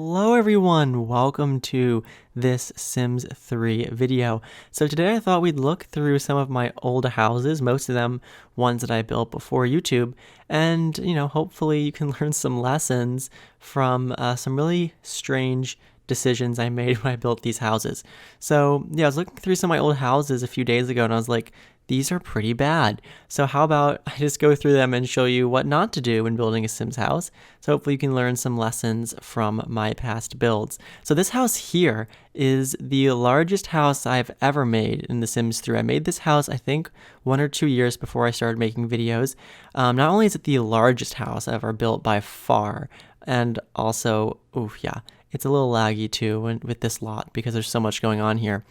Hello everyone, welcome to this Sims 3 video. So today I thought we'd look through some of my old houses, most of them ones that I built before YouTube, and hopefully you can learn some lessons from some really strange decisions I made when I built these houses. So yeah, I was looking through some of my old houses a few days ago and I was like, these are pretty bad. So how about I just go through them and show you what not to do when building a Sims house. So hopefully you can learn some lessons from my past builds. So this house here is the largest house I've ever made in The Sims 3. I made this house, I think, 1 or 2 years before I started making videos. Not only is it the largest house I've ever built by far, and also, it's a little laggy too with this lot because there's so much going on here.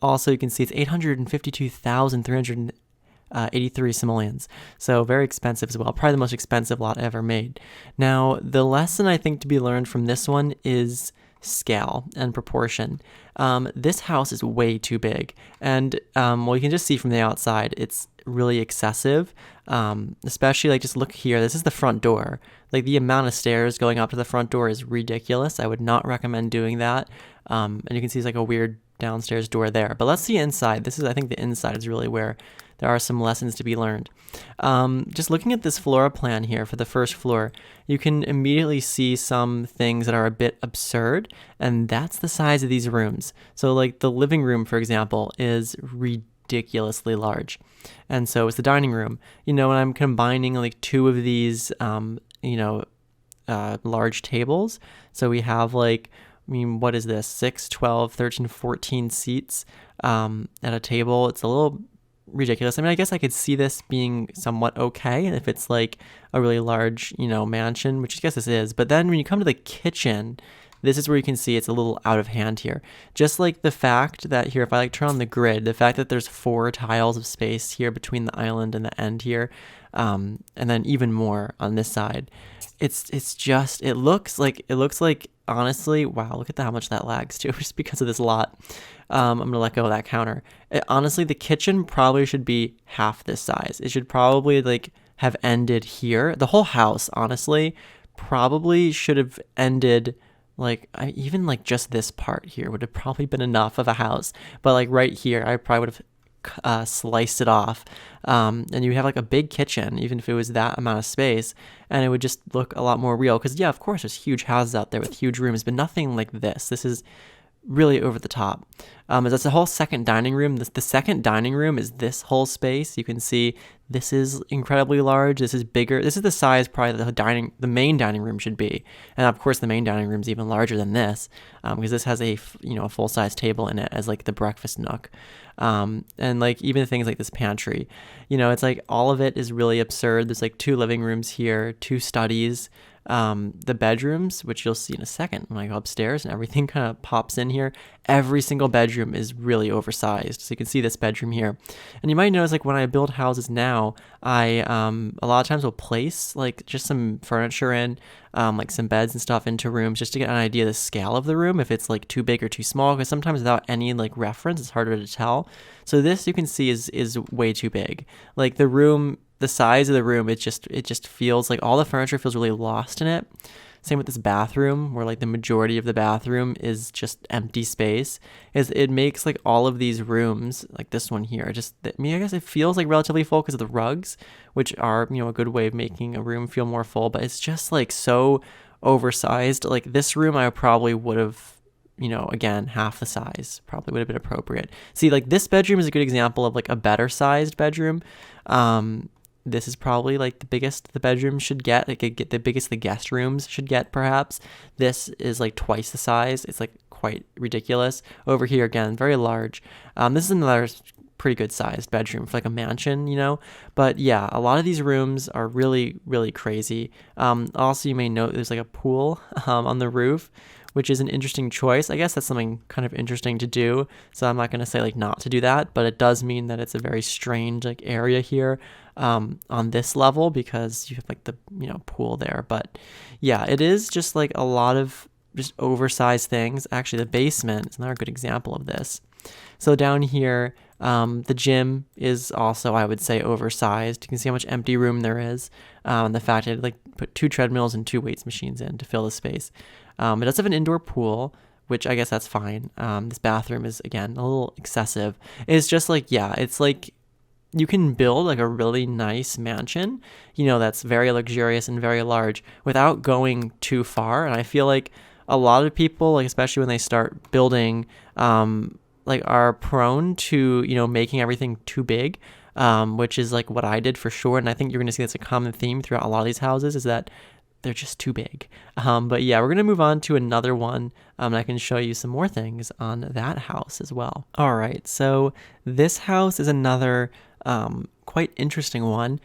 Also, you can see it's 852,383 simoleons, so very expensive as well. Probably the most expensive lot ever made. Now, the lesson I think to be learned from this one is scale and proportion. This house is way too big, and well, you can just see from the outside, it's really excessive. Especially like just look here. This is the front door. Like the amount of stairs going up to the front door is ridiculous. I would not recommend doing that. And you can see it's like a weird downstairs door there. But let's see inside. I think the inside is really where there are some lessons to be learned. Just looking at this floor plan here for the first floor, you can immediately see some things that are a bit absurd, and that's the size of these rooms. So like the living room, for example, is ridiculously large. And so is the dining room. When I'm combining like two of these, large tables, so we have what is this? 6, 12, 13, 14 seats at a table. It's a little ridiculous. I guess I could see this being somewhat okay if it's like a really large, mansion, which I guess this is. But then when you come to the kitchen, this is where you can see it's a little out of hand here. Just like the fact that here, if I turn on the grid, the fact that there's 4 tiles of space here between the island and the end here, and then even more on this side. It looks like honestly, wow, look at how much that lags too, just because of this lot. I'm gonna let go of that counter. Honestly, the kitchen probably should be half this size. It should probably have ended here. The whole house, honestly, probably should have ended even just this part here would have probably been enough of a house. But right here, I probably would have sliced it off, and you have a big kitchen, even if it was that amount of space, and it would just look a lot more real. Because of course there's huge houses out there with huge rooms, but nothing like this. This is really over the top. That's the whole second dining room. The second dining room is this whole space. You can see this is incredibly large. This is bigger. This is the size probably the main dining room should be. And of course the main dining room is even larger than this, because this has a full-size table in it as the breakfast nook. And even things like this pantry, it's all of it is really absurd. There's 2 living rooms here, 2 studies. The bedrooms, which you'll see in a second when I go upstairs and everything kind of pops in here, every single bedroom is really oversized. So you can see this bedroom here. And you might notice when I build houses now, I a lot of times will place just some furniture in, some beds and stuff into rooms, just to get an idea of the scale of the room, if it's too big or too small, because sometimes without any reference it's harder to tell. So this, you can see, is way too big. The size of the room, it just feels like all the furniture feels really lost in it. Same with this bathroom, where the majority of the bathroom is just empty space. It makes all of these rooms, like this one here, I guess it feels relatively full because of the rugs, which are a good way of making a room feel more full. But it's just so oversized. This room, I probably would have, again, half the size probably would have been appropriate. See, this bedroom is a good example of a better sized bedroom. This is probably the biggest the bedroom should get, the biggest the guest rooms should get, perhaps. This is twice the size. It's quite ridiculous. Over here, again, very large. This is another pretty good sized bedroom for a mansion, But yeah, a lot of these rooms are really, really crazy. Also, you may note there's a pool on the roof, which is an interesting choice. I guess that's something kind of interesting to do. So I'm not going to say not to do that, but it does mean that it's a very strange area here on this level, because you have the pool there. But yeah, it is just a lot of just oversized things. Actually, the basement is another good example of this. So down here, The gym is also, I would say, oversized. You can see how much empty room there is. The fact I like put 2 treadmills and 2 weights machines in to fill the space. It does have an indoor pool, which I guess that's fine. This bathroom is, again, a little excessive. It's just like, yeah, it's like you can build like a really nice mansion, that's very luxurious and very large without going too far. And I feel like a lot of people, like especially when they start building, like are prone to, making everything too big, which is like what I did for sure. And I think you're going to see that's a common theme throughout a lot of these houses is that they're just too big. But yeah, we're going to move on to another one. And I can show you some more things on that house as well. All right. So this house is another quite interesting one.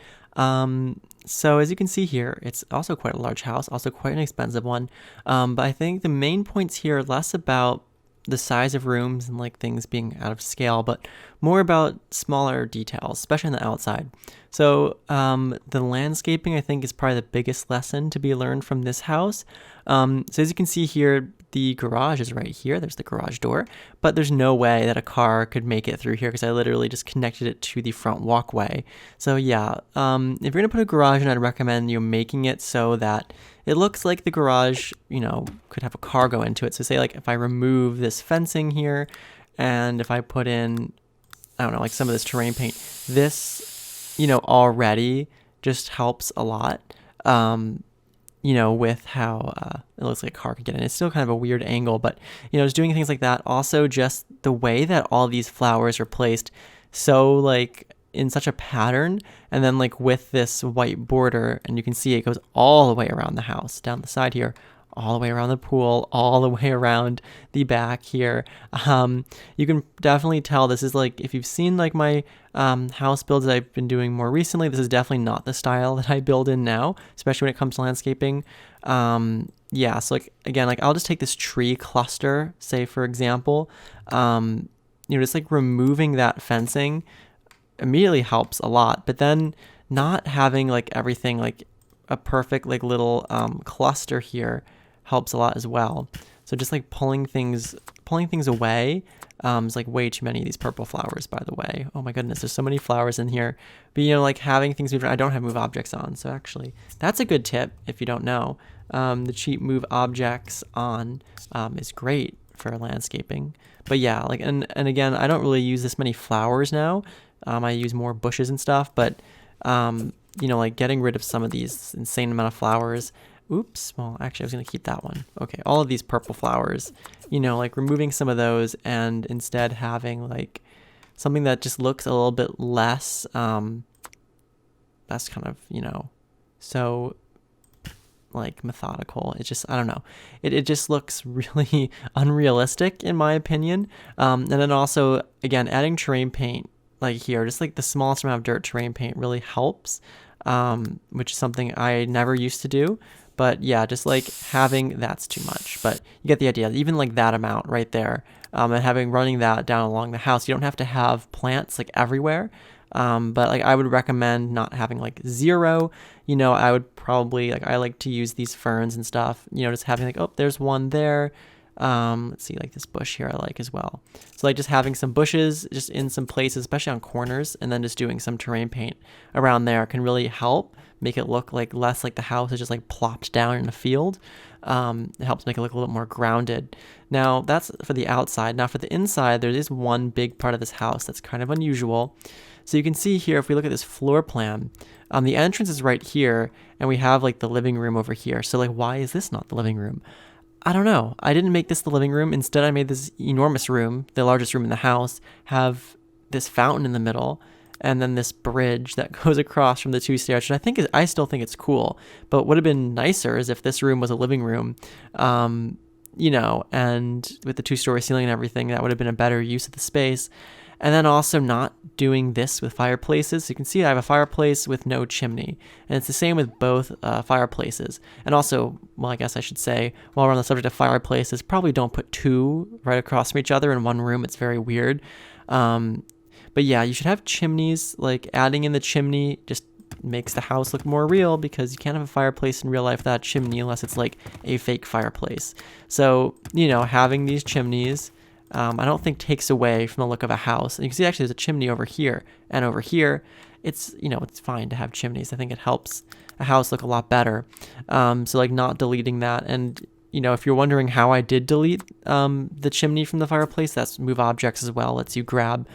So as you can see here, it's also quite a large house, also quite an expensive one. But I think the main points here are less about the size of rooms and like things being out of scale, but more about smaller details, especially on the outside. So the landscaping, I think, is probably the biggest lesson to be learned from this house. So as you can see here, the garage is right here. There's the garage door, but there's no way that a car could make it through here because I literally just connected it to the front walkway. So yeah, if you're gonna put a garage in, I'd recommend you making it so that it looks like the garage, could have a car go into it. So say like if I remove this fencing here and if I put in, I don't know, like some of this terrain paint, this, already just helps a lot. With how it looks like a car could get in. It's still kind of a weird angle, but, just doing things like that. Also, just the way that all these flowers are placed so, like, in such a pattern, and then, like, with this white border, and you can see it goes all the way around the house, down the side here, all the way around the pool, all the way around the back here. You can definitely tell this is like, if you've seen like my house builds that I've been doing more recently, this is definitely not the style that I build in now, especially when it comes to landscaping. Yeah, so like, again, like I'll just take this tree cluster, say for example, just like removing that fencing immediately helps a lot, but then not having like everything like a perfect like little cluster here helps a lot as well. So just like pulling things away. It's like way too many of these purple flowers, by the way. Oh my goodness, there's so many flowers in here. But like having things move, I don't have move objects on, so actually that's a good tip if you don't know. The cheap move objects on is great for landscaping. But yeah, like and again, I don't really use this many flowers now. I use more bushes and stuff, but like getting rid of some of these insane amount of flowers. Oops, well, actually I was going to keep that one. Okay, all of these purple flowers, like removing some of those and instead having like something that just looks a little bit less, that's kind of, so like methodical. It's just, I don't know. It just looks really unrealistic in my opinion. And then also, again, adding terrain paint like here, just like the smallest amount of dirt terrain paint really helps, which is something I never used to do. But yeah, just like having that's too much, but you get the idea. Even like that amount right there, and running that down along the house, you don't have to have plants like everywhere. But like I would recommend not having like 0. I would probably I like to use these ferns and stuff. Just having like, oh, there's one there. Let's see, like this bush here I like as well. So like just having some bushes just in some places, especially on corners, and then just doing some terrain paint around there can really help make it look like less like the house is just like plopped down in a field. It helps make it look a little more grounded. Now that's for the outside. Now for the inside, there is one big part of this house that's kind of unusual. So you can see here, if we look at this floor plan, the entrance is right here, and we have like the living room over here. So like, why is this not the living room? I don't know. I didn't make this the living room. Instead, I made this enormous room, the largest room in the house, have this fountain in the middle, and then this bridge that goes across from the 2 stairs, which I still think it's cool. But what would have been nicer is if this room was a living room, and with the 2-story ceiling and everything, that would have been a better use of the space. And then also not doing this with fireplaces. So you can see I have a fireplace with no chimney. And it's the same with both fireplaces. And also, well, I guess I should say, while we're on the subject of fireplaces, probably don't put 2 right across from each other in one room. It's very weird. But yeah, you should have chimneys. Like adding in the chimney just makes the house look more real, because you can't have a fireplace in real life without chimney unless it's like a fake fireplace. So, having these chimneys I don't think takes away from the look of a house. And you can see actually there's a chimney over here, and over here, it's, it's fine to have chimneys. I think it helps a house look a lot better. So like not deleting that. And, if you're wondering how I did delete the chimney from the fireplace, that's move objects as well. Lets you grab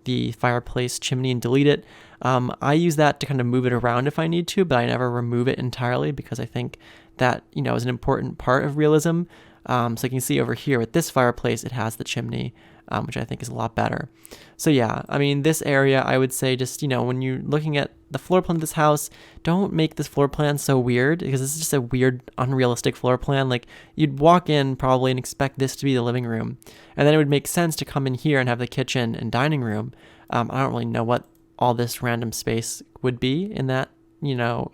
the fireplace chimney and delete it. I use that to kind of move it around if I need to, but I never remove it entirely because I think that, is an important part of realism. So you can see over here with this fireplace, it has the chimney, which I think is a lot better. So yeah, I mean, this area, I would say just, when you're looking at the floor plan of this house, don't make this floor plan so weird because this is just a weird, unrealistic floor plan. Like you'd walk in probably and expect this to be the living room. And then it would make sense to come in here and have the kitchen and dining room. I don't really know what all this random space would be in that,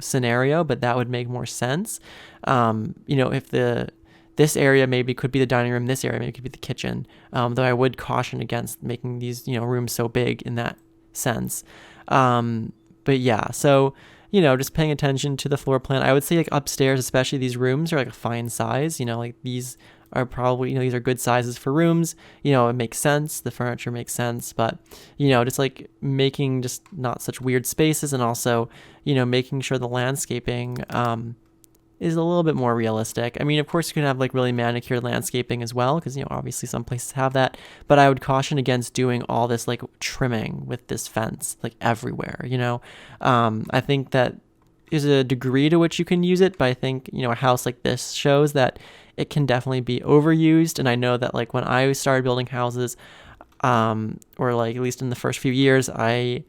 scenario, but that would make more sense. If this area maybe could be the dining room, this area maybe could be the kitchen. Though I would caution against making these, rooms so big in that sense. But yeah, so, just paying attention to the floor plan. I would say like upstairs, especially these rooms are like a fine size, like these are probably, these are good sizes for rooms. It makes sense. The furniture makes sense, but, just like making just not such weird spaces and also, making sure the landscaping, is a little bit more realistic. I mean, of course, you can have like really manicured landscaping as well, because, obviously some places have that, but I would caution against doing all this like trimming with this fence, like everywhere, I think that there's a degree to which you can use it, but I think, a house like this shows that it can definitely be overused. And I know that like when I started building houses, or like at least in the first few years, I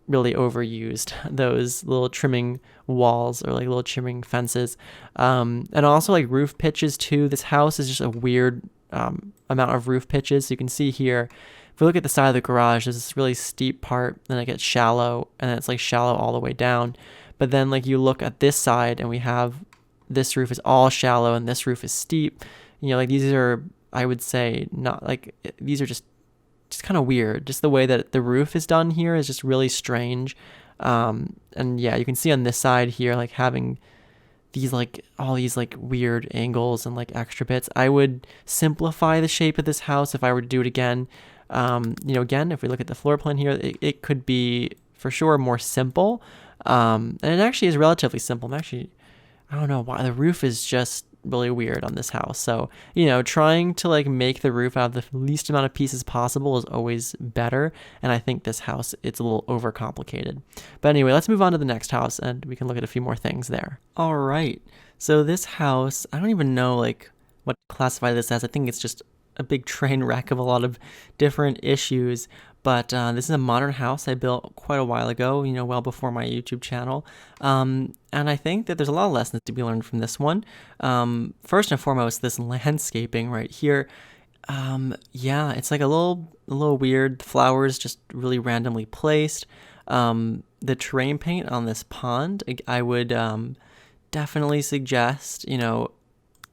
really overused those little trimming walls or like little trimming fences. And also like roof pitches too. This house is just a weird amount of roof pitches. So you can see here, if we look at the side of the garage, there's this really steep part, then it gets shallow, and then it's like shallow all the way down. But then like you look at this side and we have this roof is all shallow and this roof is steep. Like these are, I would say, not like, these are just kind of weird. Just the way that the roof is done here is just really strange. And yeah, you can see on this side here, like having these like all these like weird angles and like extra bits. I would simplify the shape of this house if I were to do it again. Again, if we look at the floor plan here, it could be for sure more simple. And it actually is relatively simple. I don't know why the roof is just really weird on this house. So, trying to like make the roof out of the least amount of pieces possible is always better. And I think this house, it's a little overcomplicated. But anyway, let's move on to the next house and we can look at a few more things there. All right. So this house, I don't even know like what to classify this as. I think it's just a big train wreck of a lot of different issues. But this is a modern house I built quite a while ago, well before my YouTube channel. And I think that there's a lot of lessons to be learned from this one. First and foremost, this landscaping right here. Yeah, it's like a little weird. The flowers just really randomly placed. The terrain paint on this pond, I would definitely suggest,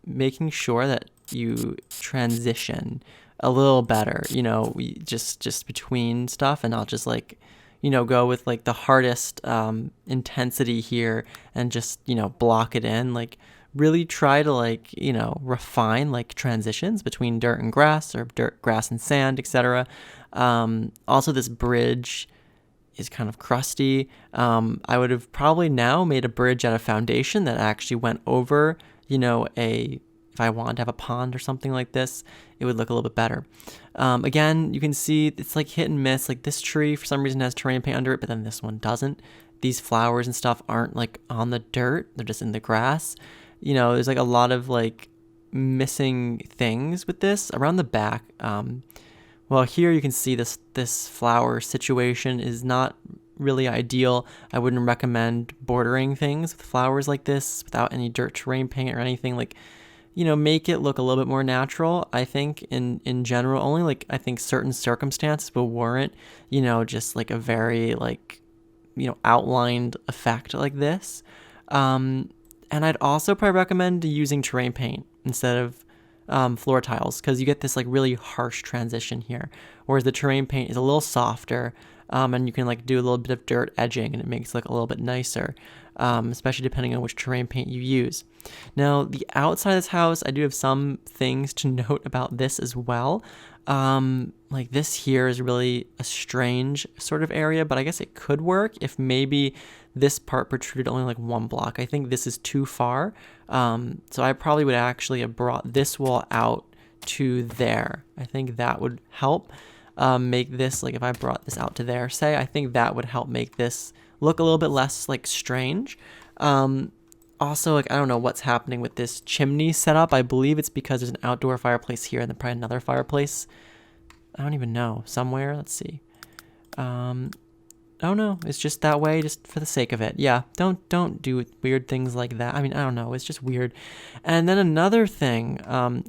making sure that you transition a little better, just between stuff and not just like, go with like the hardest intensity here and just, block it in. Like really try to like, refine like transitions between dirt and grass or dirt, grass and sand, etc. Also this bridge is kind of crusty. I would have probably now made a bridge out of foundation that actually went over, if I wanted to have a pond or something like this, it would look a little bit better. Again, you can see it's like hit and miss. Like this tree for some reason has terrain paint under it, but then this one doesn't. These flowers and stuff aren't like on the dirt. They're just in the grass. There's like a lot of like missing things with this around the back. Well, here you can see this flower situation is not really ideal. I wouldn't recommend bordering things with flowers like this without any dirt terrain paint or anything. Like, make it look a little bit more natural. I think in general, only like I think certain circumstances will warrant, just like a very like, outlined effect like this. And I'd also probably recommend using terrain paint instead of floor tiles, because you get this like really harsh transition here, whereas the terrain paint is a little softer. and you can like do a little bit of dirt edging and it makes it look a little bit nicer, especially depending on which terrain paint you use. Now, the outside of this house, I do have some things to note about this as well. Like this here is really a strange sort of area, but I guess it could work if maybe this part protruded only like one block. I think this is too far. So I probably would actually have brought this wall out to there. I think that would help make this, like if I brought this out to there, say, I think that would help make this look a little bit less like strange. Also, like, I don't know what's happening with this chimney setup. I believe it's because there's an outdoor fireplace here and then probably another fireplace. I don't even know. Somewhere. Let's see. Oh no, it's just that way just for the sake of it. Yeah, don't do weird things like that. I mean, I don't know. It's just weird. And then another thing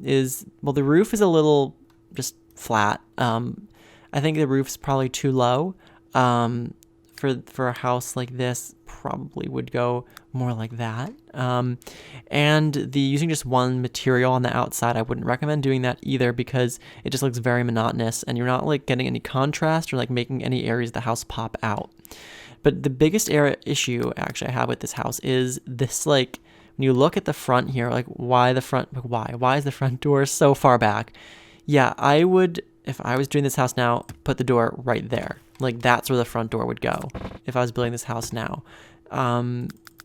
is, well, the roof is a little just flat. I think the roof's probably too low. For a house like this, probably would go more like that. And using just one material on the outside, I wouldn't recommend doing that either because it just looks very monotonous and you're not like getting any contrast or like making any areas of the house pop out. But the biggest issue actually I have with this house is this, like, when you look at the front here, like why is the front door so far back? Yeah, I would, if I was doing this house now, put the door right there. Like that's where the front door would go if I was building this house now.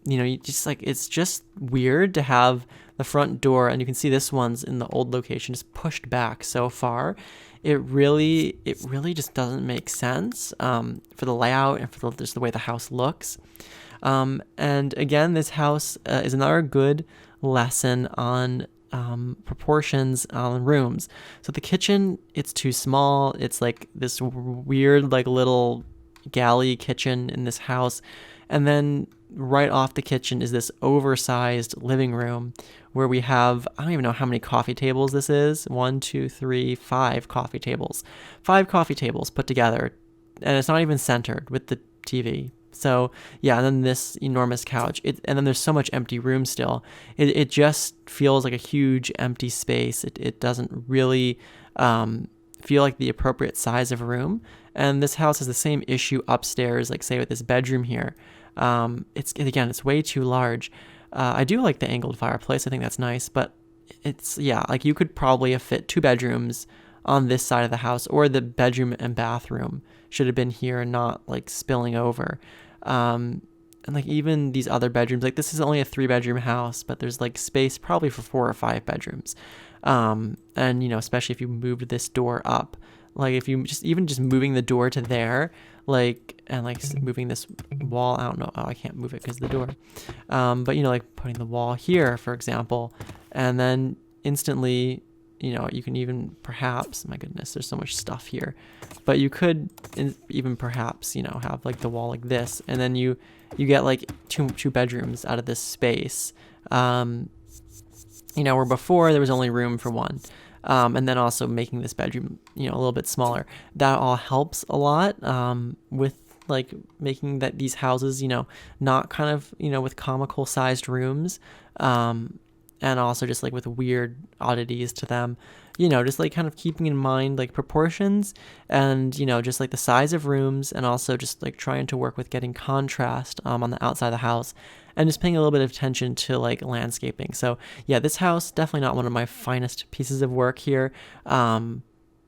You just like, it's just weird to have the front door, and you can see this one's in the old location just pushed back so far. It really just doesn't make sense for the layout and for just the way the house looks. And again, this house is another good lesson on proportions on rooms. So the kitchen, it's too small. It's like this weird like little galley kitchen in this house, and then right off the kitchen is this oversized living room where we have, I don't even know how many coffee tables this is. 1, 2, 3, 5 coffee tables. 5 coffee tables put together, and it's not even centered with the TV. So yeah, and then this enormous couch, and then there's so much empty room still. It just feels like a huge empty space. It doesn't really feel like the appropriate size of a room. And this house has the same issue upstairs, like say with this bedroom here. It's way too large. I do like the angled fireplace. I think that's nice, but like you could probably have fit 2 bedrooms on this side of the house, or the bedroom and bathroom should have been here and not like spilling over. And like even these other bedrooms, like this is only a 3-bedroom house, but there's like space probably for 4 or 5 bedrooms. And especially if you moved this door up, like if you just moving the door to there, like, and like moving this wall, I don't know, I can't move it because of the door. But like putting the wall here, for example, and then instantly, you can even perhaps, my goodness, there's so much stuff here, but you could even perhaps, have like the wall like this, and then you get like two bedrooms out of this space. Where before there was only room for one. And then also making this bedroom, a little bit smaller. That all helps a lot with like making these houses, not kind of, with comical sized rooms. And also just like with weird oddities to them, just like kind of keeping in mind like proportions and, just like the size of rooms, and also just like trying to work with getting contrast on the outside of the house, and just paying a little bit of attention to like landscaping. So yeah, this house, definitely not one of my finest pieces of work here.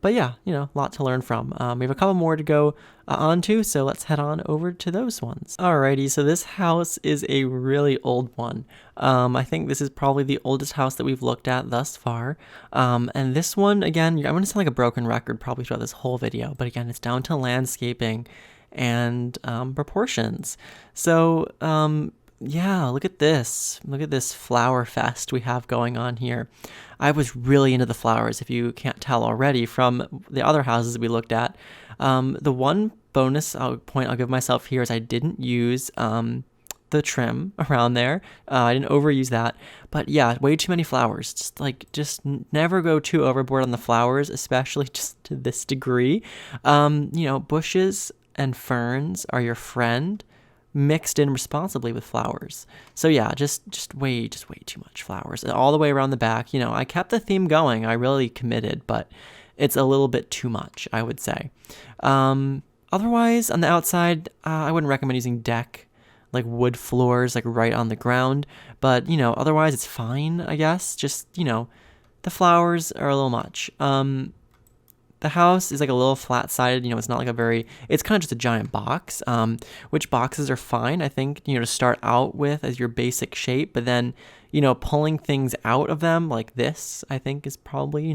But yeah, a lot to learn from. We have a couple more to go on to, so let's head on over to those ones. Alrighty, so this house is a really old one. I think this is probably the oldest house that we've looked at thus far. And this one, again, I'm going to sound like a broken record probably throughout this whole video, but again, it's down to landscaping and proportions. So yeah, look at this. Look at this flower fest we have going on here. I was really into the flowers, if you can't tell already from the other houses we looked at. The one bonus point I'll give myself here is I didn't use the trim around there. I didn't overuse that. But yeah, way too many flowers. Just never go too overboard on the flowers, especially just to this degree. Bushes and ferns are your friend, mixed in responsibly with flowers. So yeah, just way too much flowers all the way around the back. I kept the theme going. I really committed, but it's a little bit too much, I would say. Otherwise, on the outside, I wouldn't recommend using deck, like wood floors, like right on the ground. But, otherwise it's fine, I guess. Just, the flowers are a little much. The house is like a little flat-sided, it's not like it's kind of just a giant box, which boxes are fine, I think, to start out with as your basic shape, but then, pulling things out of them like this, I think is probably,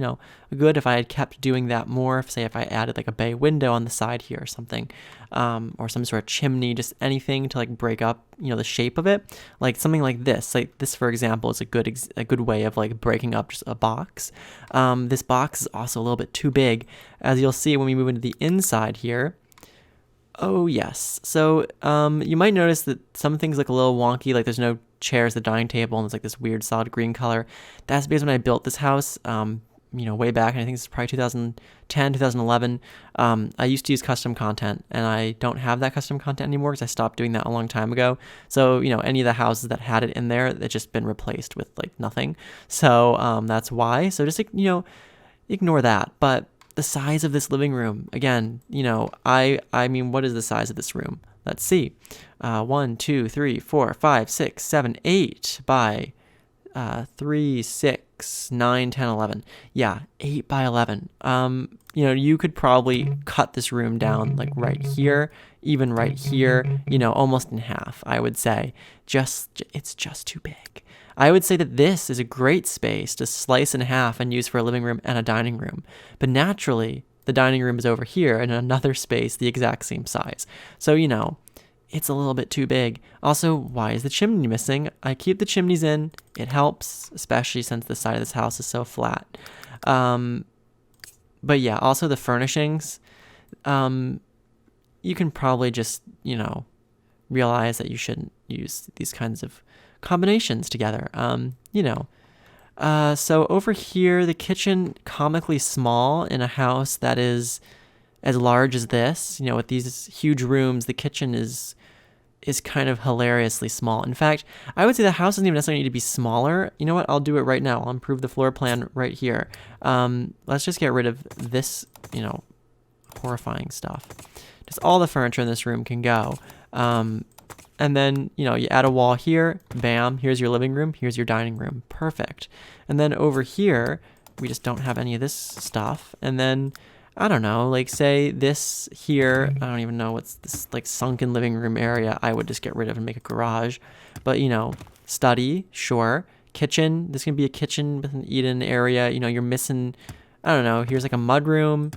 good if I had kept doing that more, if I added like a bay window on the side here or something, or some sort of chimney, just anything to like break up, the shape of it, like something like this, for example, is a good way of like breaking up just a box. This box is also a little bit too big, as you'll see when we move into the inside here. Oh yes, so you might notice that some things look a little wonky, like there's no chairs at the dining table, and it's like this weird solid green color. That's because when I built this house, way back, and I think this is probably 2010, 2011, I used to use custom content, and I don't have that custom content anymore because I stopped doing that a long time ago. So, any of the houses that had it in there, it's just been replaced with like nothing. So that's why. So just, ignore that. But the size of this living room, again, I mean, what is the size of this room? Let's see. 1, 2, 3, 4, 5, 6, 7, 8 by 3, 6, 9, 10, 11. Yeah, 8 by 11. You could probably cut this room down like right here, even right here, almost in half, I would say. It's just too big. I would say that this is a great space to slice in half and use for a living room and a dining room. But naturally, the dining room is over here in another space the exact same size. So, it's a little bit too big. Also, why is the chimney missing? I keep the chimneys in. It helps, especially since the side of this house is so flat. But yeah, also the furnishings. You can probably just, realize that you shouldn't use these kinds of combinations together. So over here, the kitchen, comically small in a house that is as large as this, with these huge rooms, the kitchen is kind of hilariously small. In fact, I would say the house doesn't even necessarily need to be smaller. You know what? I'll do it right now. I'll improve the floor plan right here. Let's just get rid of this, horrifying stuff. Just all the furniture in this room can go. And then, you add a wall here, bam, here's your living room, here's your dining room, perfect. And then over here, we just don't have any of this stuff. And then, I don't know, like say this here, I don't even know what's this like sunken living room area, I would just get rid of and make a garage. But, study, sure. Kitchen, this can be a kitchen with an eat-in area, you're missing, I don't know, here's like a mud room,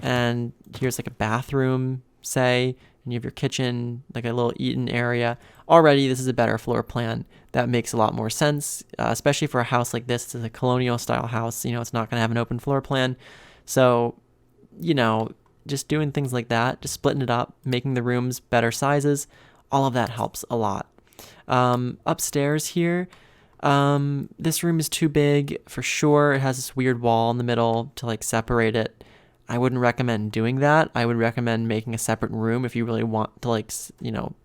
and here's like a bathroom, say, and you have your kitchen, like a little eat-in area. Already, this is a better floor plan. That makes a lot more sense, especially for a house like this. It's a colonial-style house. It's not going to have an open floor plan. So, just doing things like that, just splitting it up, making the rooms better sizes, all of that helps a lot. Upstairs here, this room is too big for sure. It has this weird wall in the middle to like separate it. I wouldn't recommend doing that. I would recommend making a separate room if you really want to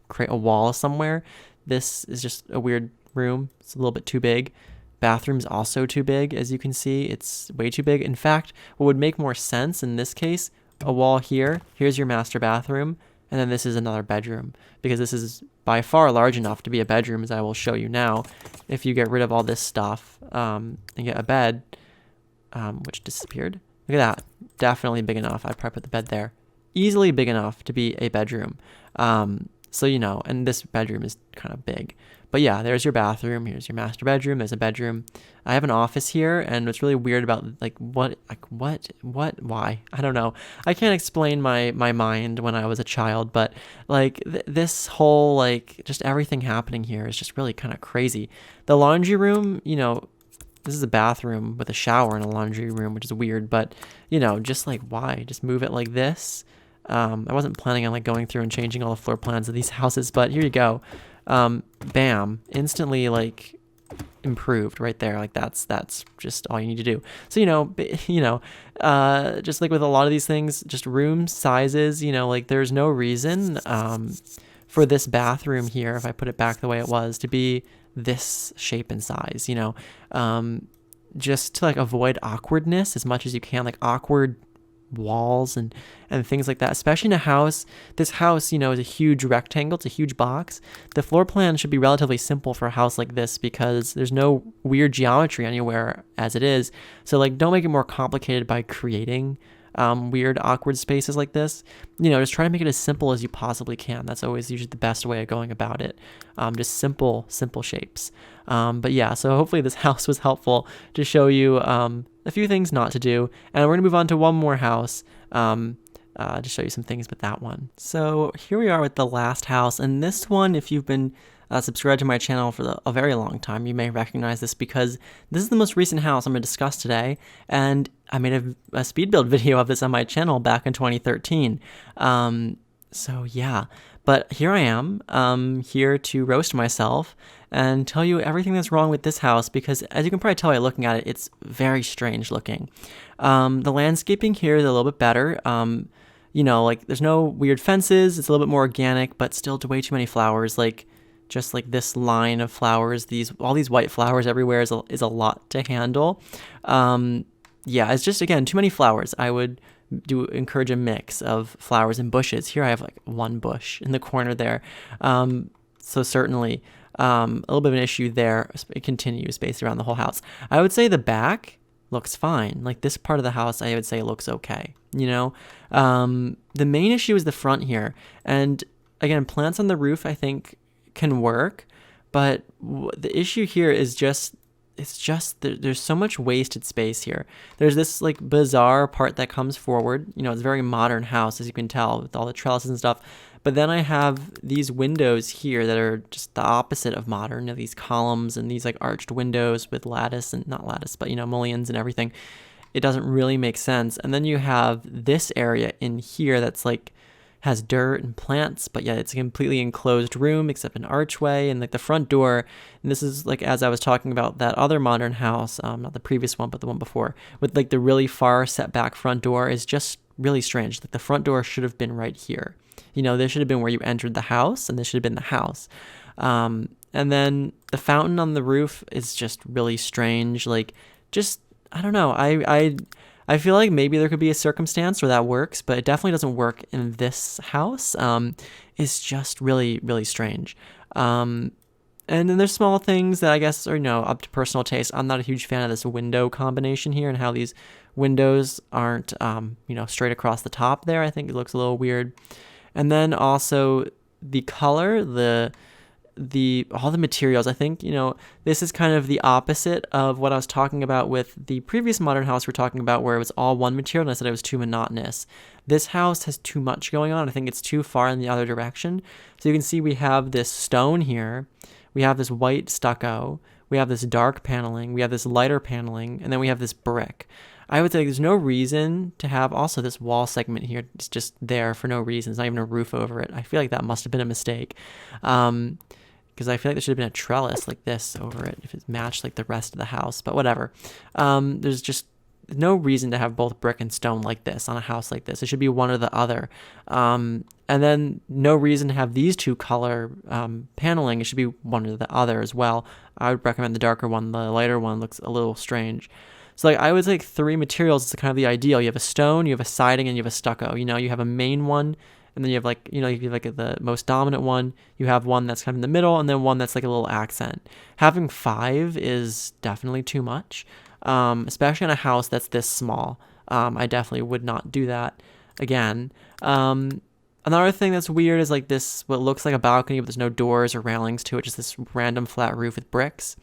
create a wall somewhere. This is just a weird room. It's a little bit too big. Bathroom's also too big, as you can see. It's way too big. In fact, what would make more sense in this case, a wall here. Here's your master bathroom. And then this is another bedroom, because this is by far large enough to be a bedroom, as I will show you now. If you get rid of all this stuff and get a bed, which disappeared. Look at that. Definitely big enough. I'd probably put the bed there. Easily big enough to be a bedroom. So, and this bedroom is kind of big. But yeah, there's your bathroom. Here's your master bedroom. There's a bedroom. I have an office here, and what's really weird about why? I don't know. I can't explain my mind when I was a child, but this whole, just everything happening here is just really kind of crazy. The laundry room, this is a bathroom with a shower and a laundry room, which is weird, but, just why? Just move it like this. I wasn't planning on going through and changing all the floor plans of these houses, but here you go. Bam, instantly improved right there. That's just all you need to do. So, just with a lot of these things, just room sizes, there's no reason, for this bathroom here, if I put it back the way it was, to be this shape and size, just to avoid awkwardness as much as you can, awkward walls and things like that, especially in a house. This house, is a huge rectangle. It's a huge box. The floor plan should be relatively simple for a house like this because there's no weird geometry anywhere as it is. So like, don't make it more complicated by creating weird, awkward spaces like this. Just try to make it as simple as you possibly can. That's always usually the best way of going about it. Just simple shapes. But yeah, so hopefully this house was helpful to show you a few things not to do. And we're going to move on to one more house to show you some things with that one. So here we are with the last house. And this one, if you've been subscribed to my channel for a very long time, you may recognize this because this is the most recent house I'm going to discuss today. And I made a speed build video of this on my channel back in 2013. So yeah, but here I am, here to roast myself and tell you everything that's wrong with this house because, as you can probably tell by looking at it, it's very strange looking. The landscaping here is a little bit better. Like there's no weird fences. It's a little bit more organic, but still way too many flowers. Like just like this line of flowers, all these white flowers everywhere is a lot to handle. Yeah, it's just, again, too many flowers. I would encourage a mix of flowers and bushes. Here I have like one bush in the corner there. So certainly a little bit of an issue there. It continues based around the whole house. I would say the back looks fine. Like this part of the house, I would say looks okay. The main issue is the front here. And again, plants on the roof, I think, can work. But the issue here is there's so much wasted space here. There's this like bizarre part that comes forward. It's a very modern house, as you can tell, with all the trellises and stuff. But then I have these windows here that are just the opposite of modern. These columns and these like arched windows with lattice and not lattice, but mullions and everything. It doesn't really make sense. And then you have this area in here that's like has dirt and plants, but yet it's a completely enclosed room except an archway and like the front door. And this is like, as I was talking about that other modern house, not the previous one, but the one before, with like the really far setback front door is just really strange. Like the front door should have been right here. This should have been where you entered the house, and this should have been the house. And then the fountain on the roof is just really strange. Like, just, I don't know. I feel like maybe there could be a circumstance where that works, but it definitely doesn't work in this house. It's just really, really strange. And then there's small things that I guess are, up to personal taste. I'm not a huge fan of this window combination here and how these windows aren't, straight across the top there. I think it looks a little weird. And then also the color, all the materials. I think, this is kind of the opposite of what I was talking about with the previous modern house we're talking about, where it was all one material and I said it was too monotonous. This house has too much going on. I think it's too far in the other direction. So you can see we have this stone here. We have this white stucco. We have this dark paneling. We have this lighter paneling. And then we have this brick. I would say there's no reason to have also this wall segment here. It's just there for no reason. It's not even a roof over it. I feel like that must have been a mistake. Because I feel like there should have been a trellis like this over it if it matched like the rest of the house, but whatever. There's just no reason to have both brick and stone like this on a house like this. It should be one or the other. And then no reason to have these two color paneling. It should be one or the other as well. I would recommend the darker one. The lighter one looks a little strange. So like I would say 3 materials is kind of the ideal. You have a stone, you have a siding, and you have a stucco. You have a main one. And then you have like, you have like the most dominant one. You have one that's kind of in the middle, and then one that's like a little accent. Having 5 is definitely too much, especially in a house that's this small. I definitely would not do that again. Another thing that's weird is like this, what looks like a balcony, but there's no doors or railings to it, just this random flat roof with bricks.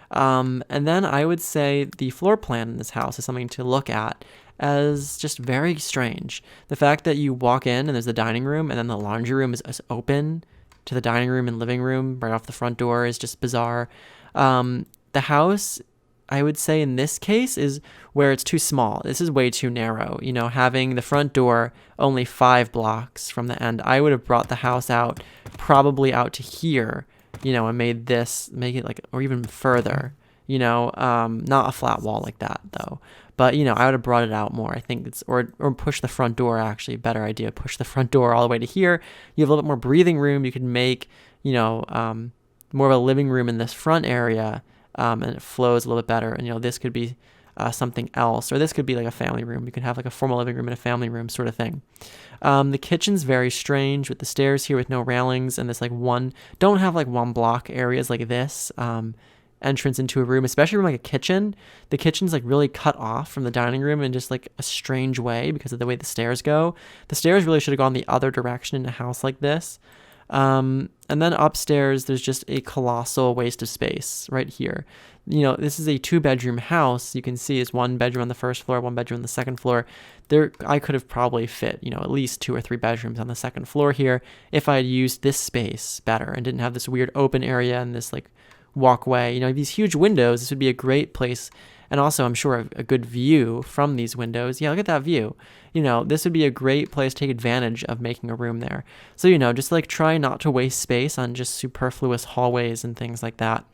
And then I would say the floor plan in this house is something to look at as just very strange. The fact that you walk in and there's the dining room and then the laundry room is open to the dining room and living room right off the front door is just bizarre. The house, I would say in this case, is where it's too small. This is way too narrow. Having the front door only 5 blocks from the end, I would have brought the house out probably out to here, and make it like, or even further, not a flat wall like that though. But, I would have brought it out more. I think or push the front door, actually, better idea. Push the front door all the way to here. You have a little bit more breathing room. You could make, more of a living room in this front area, and it flows a little bit better. And, this could be something else, or this could be like a family room. You could have like a formal living room and a family room sort of thing. The kitchen's very strange with the stairs here with no railings and this like don't have like one block areas like this entrance into a room, especially from like a kitchen. The kitchen's like really cut off from the dining room in just like a strange way because of the way the stairs go. The stairs really should have gone the other direction in a house like this. And then upstairs, there's just a colossal waste of space right here. This is a 2-bedroom house. You can see it's 1 bedroom on the first floor, 1 bedroom on the second floor. I could have probably fit, at least 2 or 3 bedrooms on the second floor here if I had used this space better and didn't have this weird open area and this like walkway. These huge windows, this would be a great place. And also, I'm sure a good view from these windows. Yeah, look at that view. This would be a great place to take advantage of making a room there. So, just like try not to waste space on just superfluous hallways and things like that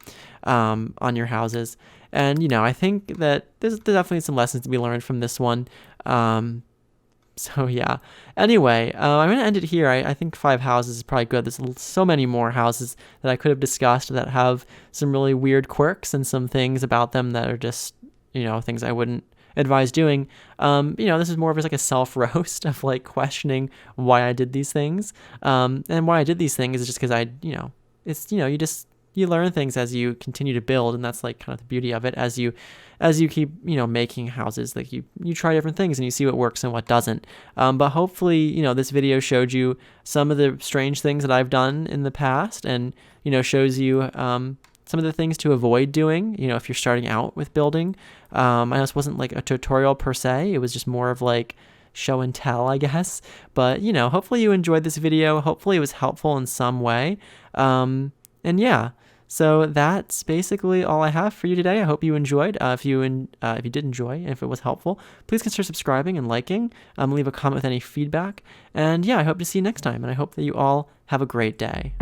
on your houses. And, I think that there's definitely some lessons to be learned from this one. So yeah. Anyway, I'm going to end it here. I think 5 houses is probably good. There's so many more houses that I could have discussed that have some really weird quirks and some things about them that are just, things I wouldn't advise doing. This is more of like a self-roast of like questioning why I did these things. And why I did these things is just because you learn things as you continue to build, and that's like kind of the beauty of it. As you keep making houses, like you try different things and you see what works and what doesn't. But hopefully this video showed you some of the strange things that I've done in the past, and shows you some of the things to avoid doing if you're starting out with building. I know this wasn't like a tutorial per se, it was just more of like show and tell, I guess. But hopefully you enjoyed this video. Hopefully it was helpful in some way. And yeah, so that's basically all I have for you today. I hope you enjoyed. If you did enjoy and if it was helpful, please consider subscribing and liking. Leave a comment with any feedback. And yeah, I hope to see you next time. And I hope that you all have a great day.